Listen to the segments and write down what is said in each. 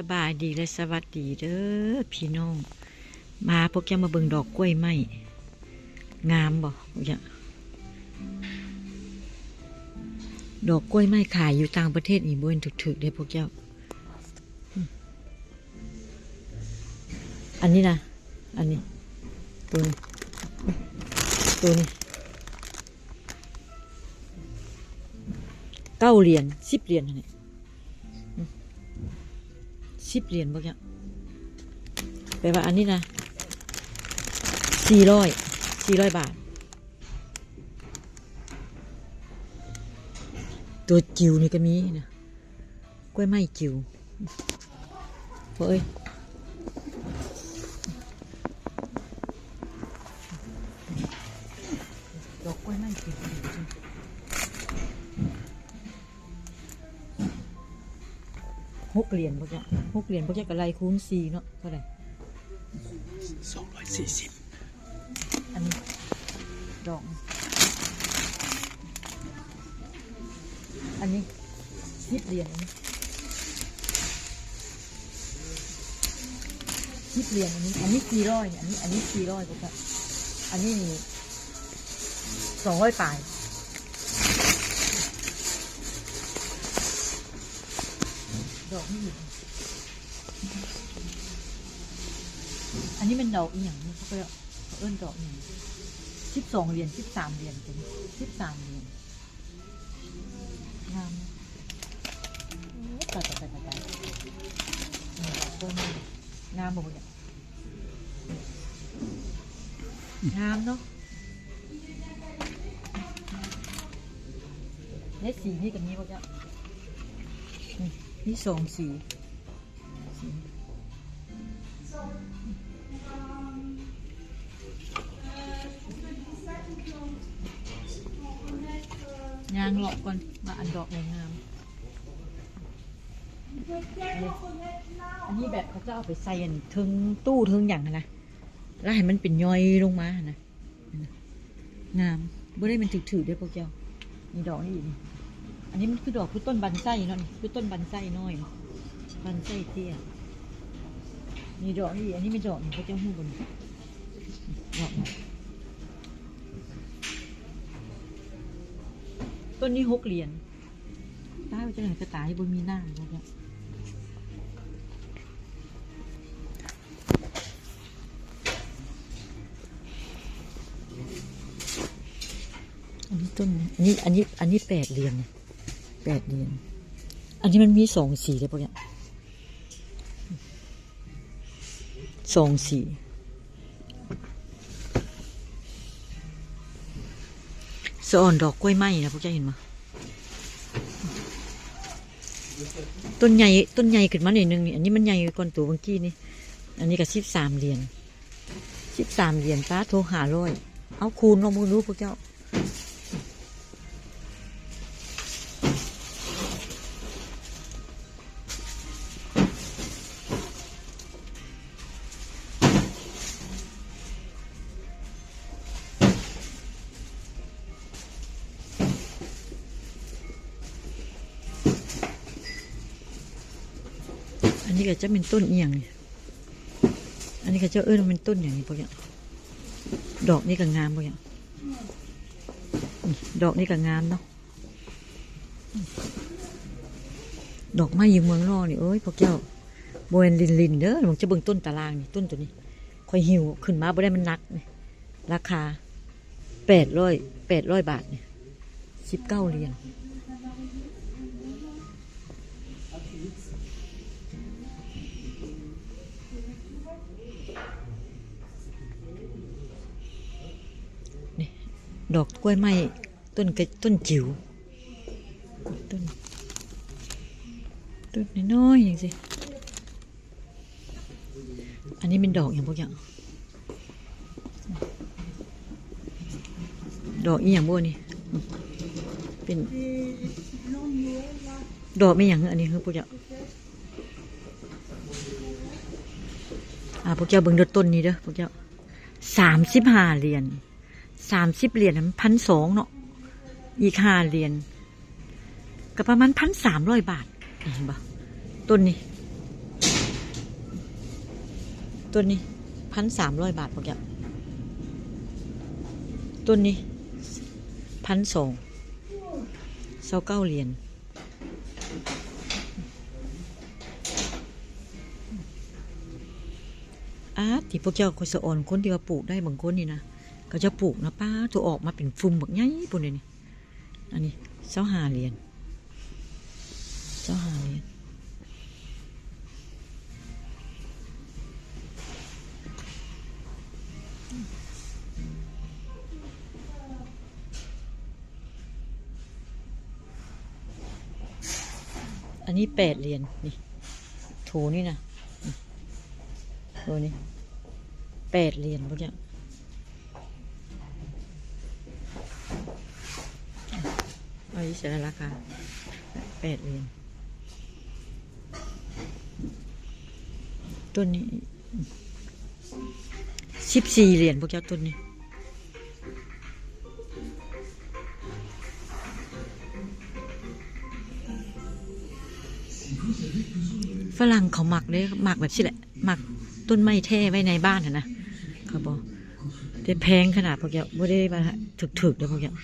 สบายดีและสวัสดีเด้อพี่น้องมาพวกแกมาเบิ่งดอกกล้วยไม้งามบ่พวกแกดอกกล้วยไม้ขายอยู่ต่างประเทศนี่บ่เห็นถึกๆเด้พวกแกอันนี้นะอันนี้ตัวนี้9 เหรียญ10 เหรียญนี่10 เหรียญพวกแกแปลว่าอันนี้นะ400 บาทตัวจิ๋วนี่ก็มีนะกล้วยไม้จิ๋วเฮ้ยดอกกล้วยไม้จิ๋ว6 เหรียญพวกแก6 เหรียญพวกแกก็ไล่คูณ4เนาะเท่าไหร่240อันนี้ดอกอันนี้10 เหรียญอันนี้10 เหรียญอันนี้400เนี่ยอันนี้400พวกแกอันนี้200 ปลายดอกนี่อันนี้เป็นดอกอีหยังนี่เขาเอิ้นดอกอีหยัง12 เหรียญ13 เหรียญเป็น13 เหรียญงามตายงามบ่เนี่ยงามเนาะเนี่ยสีนี่กับนี้บ่จ๊ะนี่2 สียางหลอกก่อนมาอันดอกงามอันนี้แบบเขาจะเอาไปใส่ถึงตู้ถึงอย่างนะแล้วให้มันเป็นย่อยลงมานะงามบ่ได้มันถือๆด้วยพวกเจ้านี่ดอกนี่อันนี้มันคือดอกคือต้นบันไส้เนาะคือต้นบันไส้น้อยบันไส้เตี้ยนี่ดอกนี่อันนี้ไม่ดอกนี่พวกเจ้าหูบนดอกต้นนี้6 เหรียญตายไปจะไหนกระต่ายบนมีหน้าแล้วเนี่ยอันนี้ต้นอันนี้8 เหรียญ8 เหรียญอันนี้มันมี2 สีเลยพวกเนี้ย2 สีสะอ่อนดอกกล้วยไม้นะพวกเจ้าเห็นมั้ยต้นใหญ่ขึ้นมาหน่อยนึงนี่อันนี้มันใหญ่กว่าตัวเมื่อกี้นี่อันนี้ก็13 เหรียญ13 เหรียญป้าโทร500เอาคูณลองดูพวกเจ้าอันนี้ก็จะเป็นต้นเอียงอันนี้ก็จะมันเป็นต้นอย่างนี้พวกนี้ดอกนี่ก็งามพวกนี้ดอกนี่ก็งามเนาะดอกไม้ยิงเมืองนอกนี่พวกเจ้าโบเอนลินเด้อผมจะเบิ่งต้นตารางนี่ต้นตัวนี้ค่อยหิวขึ้นมาบ่ได้มันหนักนี่ราคา800 บาทนี่19 เหรียญดอกกล้วยไม้ต้นจิ๋วต้นน้อยๆอย่างสิอันนี้เป็นดอกอย่างพวกอย่างดอกอีอย่างบ้นี่เป็นดอกไม่อย่างอันนี้คือพวกอย่างพวกเจ้าเบิ่งต้นนี้เด้อพวกเจ้า35 เหรียญ30 เหรียญมัน1,200เนาะอีก5 เหรียญก็ประมาณ1,300 บาทเห็นปะต้นนี้ ตัวนี้1,300 บาทพวกเจ้าตัวนี้1,229 เหรียญที่พวกเจ้าคอยสะอ่อนคนที่ว่าปลูกได้บางคนนี่นะเขาจะปลูกนะป้าตัวออกมาเป็นฟุ่มแบบนี้ปุ่นเลยนี่อันนี้25 เหรียญ25 เหรียญอันนี้8 เหรียญนี่โถนี่นะโถนี่8 เหรียญพวกเจ้าอันนี้เสียราคา8 เหรียญต้นนี้14 เหรียญพวกเจ้าต้นนี้ฝรั่งเขาหมักเลยหมักแบบนี้แหละหมักต้นไม้แท้ไว้ในบ้านนะเขาบอกแต่แพงขนาดพวกเจ้าไม่ได้มาถึกๆเลยพวกเจ้า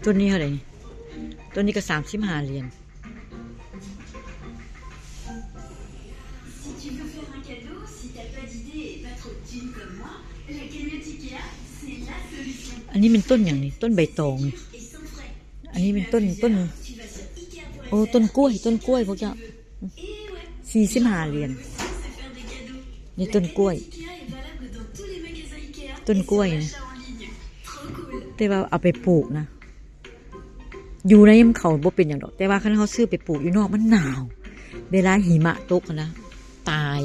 ต้นนี้เท่าไหร่นี่ต้นนี้ก็35 เหรียญอันนี้เป็นต้นอย่างนี้ต้นใบตองอันนี้เป็นต้นโอ้ต้นกล้วยพวกเจ้า45 เหรียญนี่ต้นกล้วยนะแต่ว่าเอาไปปลูกนะอยู่ในยามเขาบ่เป็นอย่างดอกแต่ว่าคันเขาซื้อไปปลูกอยู่นอกมันหนาวเวลาหิมะตกนะตาย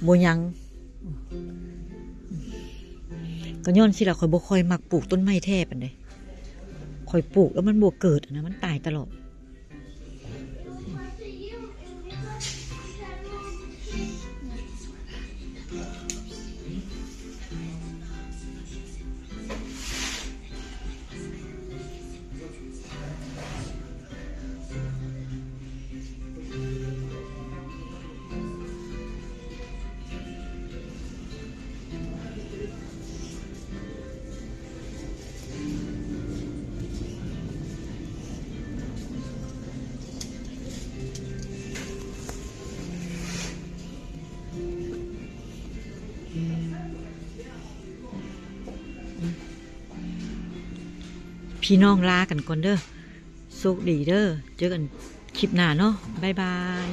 บ่ยังก็ย้อนสิล่ะข่อยบ่ค่อยมักปลูกต้นไม้แท้ปานใดข่อยปลูกแล้วมันบ่เกิดนะมันตายตลอดพี่น้องลากันก่อนเด้อโชคดีเด้อเจอกันคลิปหน้าเนาะบ๊ายบาย